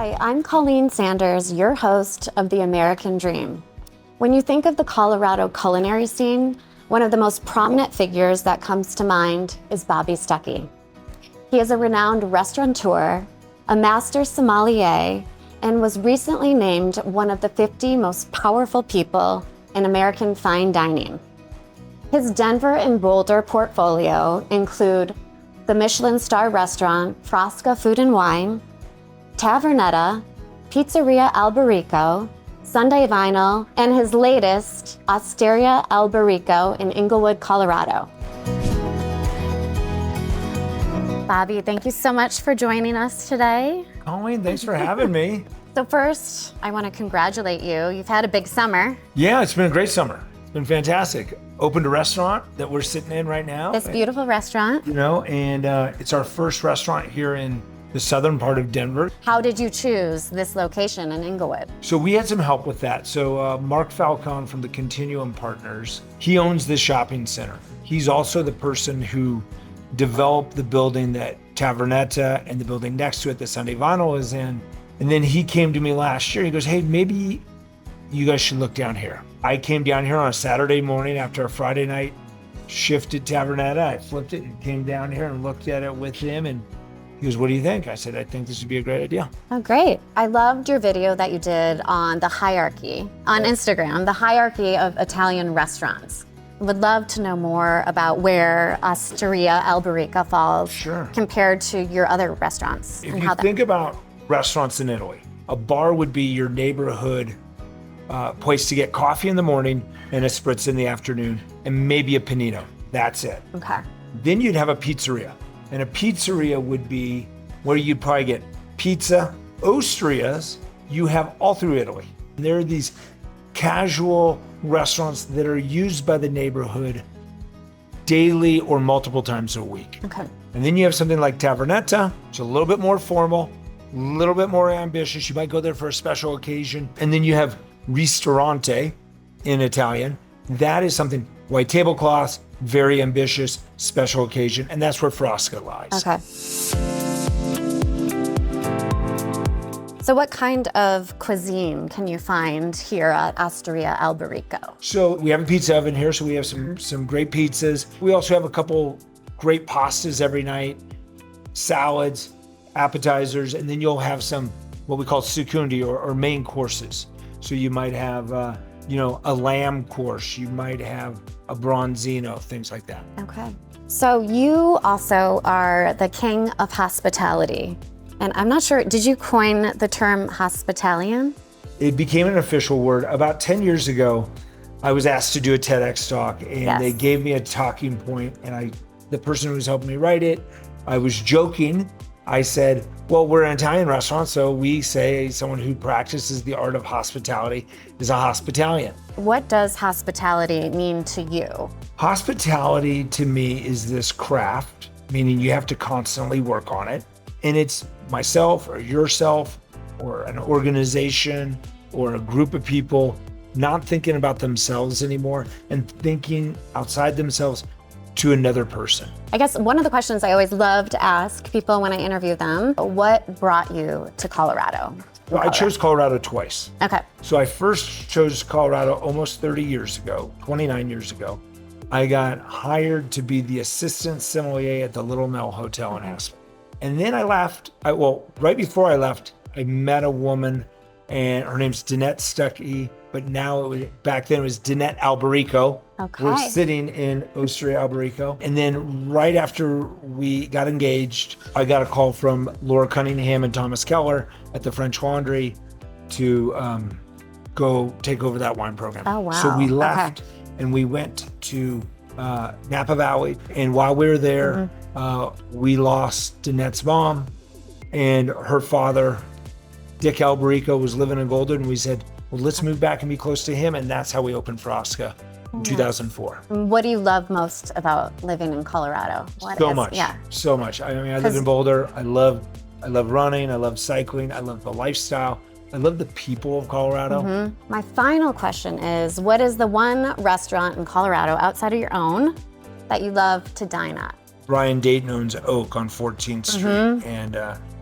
Hi, I'm Coleen Sanders, your host of The American Dream. When you think of the Colorado culinary scene, one of the most prominent figures that comes to mind is Bobby Stuckey. He is a renowned restaurateur, a master sommelier, and was recently named one of the 50 most powerful people in American fine dining. His Denver and Boulder portfolio include the Michelin star restaurant Frasca Food Wine, Tavernetta, Pizzeria Alberico, Sunday Vinyl, and his latest, Osteria Alberico in Englewood, Colorado. Bobby, thank you so much for joining us today. Colleen, thanks for having me. So first, I want to congratulate you. You've had a big summer. Yeah, it's been a great summer. It's been fantastic. Opened a restaurant that we're sitting in right now. This beautiful restaurant. You know, and it's our first restaurant here in the southern part of Denver. How did you choose this location in Englewood? So we had some help with that. So Mark Falcone from the Continuum Partners, he owns this shopping center. He's also the person who developed the building that Tavernetta and the building next to it, the Sunday Vinyl, is in. And then he came to me last year. He goes, hey, maybe you guys should look down here. I came down here on a Saturday morning after a Friday night shift at Tavernetta. I flipped it and came down here and looked at it with him. And he goes, what do you think? I said, I think this would be a great idea. Oh, great. I loved your video that you did on the hierarchy on Instagram, the hierarchy of Italian restaurants. Would love to know more about where Osteria Alberico falls compared to your other restaurants. If you think about restaurants in Italy, a bar would be your neighborhood place to get coffee in the morning and a spritz in the afternoon and maybe a panino. That's it. Okay. Then you'd have a pizzeria. And a pizzeria would be where you'd probably get pizza. Osterias, you have all through Italy. There are these casual restaurants that are used by the neighborhood daily or multiple times a week. Okay. And then you have something like Tavernetta, it's a little bit more formal, a little bit more ambitious. You might go there for a special occasion. And then you have ristorante in Italian. That is something, white tablecloths, very ambitious, special occasion, and that's where Frasca lies. Okay. So what kind of cuisine can you find here at Osteria Alberico? So we have a pizza oven here, so we have some great pizzas. We also have a couple great pastas every night, salads, appetizers, and then you'll have some what we call secondi or main courses. So you might have a lamb course, you might have a bronzino, things like that. Okay. So you also are the king of hospitality. And I'm not sure, did you coin the term hospitalian? It became an official word. About 10 years ago, I was asked to do a TEDx talk and they gave me a talking point and the person who was helping me write it, I was joking. I said, well, we're an Italian restaurant, so we say someone who practices the art of hospitality is a hospitalian. What does hospitality mean to you? Hospitality to me is this craft, meaning you have to constantly work on it. And it's myself or yourself or an organization or a group of people not thinking about themselves anymore and thinking outside themselves to another person. I guess one of the questions I always love to ask people when I interview them, what brought you to Colorado? Well, I chose Colorado twice. Okay. So I first chose Colorado almost 30 years ago, 29 years ago. I got hired to be the assistant sommelier at the Little Mill Hotel in Aspen. And then I left, right before I left, I met a woman and her name's Denette Stuckey, but back then it was Denette Alberico. Okay. We're sitting in Osteria Alberico. And then right after we got engaged, I got a call from Laura Cunningham and Thomas Keller at the French Laundry to go take over that wine program. Oh, wow. So we left and we went to Napa Valley. And while we were there, we lost Danette's mom and her father, Dick Alberico, was living in Golden. And we said, well, let's move back and be close to him. And that's how we opened Frasca in 2004. What do you love most about living in Colorado? So much. I mean, I live in Boulder. I love running. I love cycling. I love the lifestyle. I love the people of Colorado. My final question is, what is the one restaurant in Colorado outside of your own that you love to dine at? Brian Dayton owns Oak on 14th Street and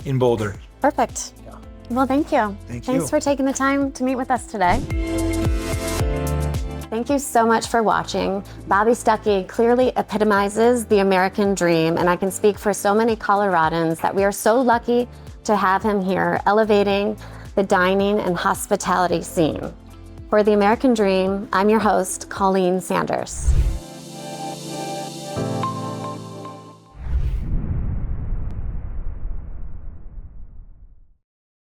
in Boulder. Perfect. Yeah. Well, thank you. Thanks for taking the time to meet with us today. Thank you so much for watching. Bobby Stuckey clearly epitomizes the American dream, and I can speak for so many Coloradans that we are so lucky to have him here, elevating the dining and hospitality scene. For the American Dream, I'm your host, Coleen Sanders.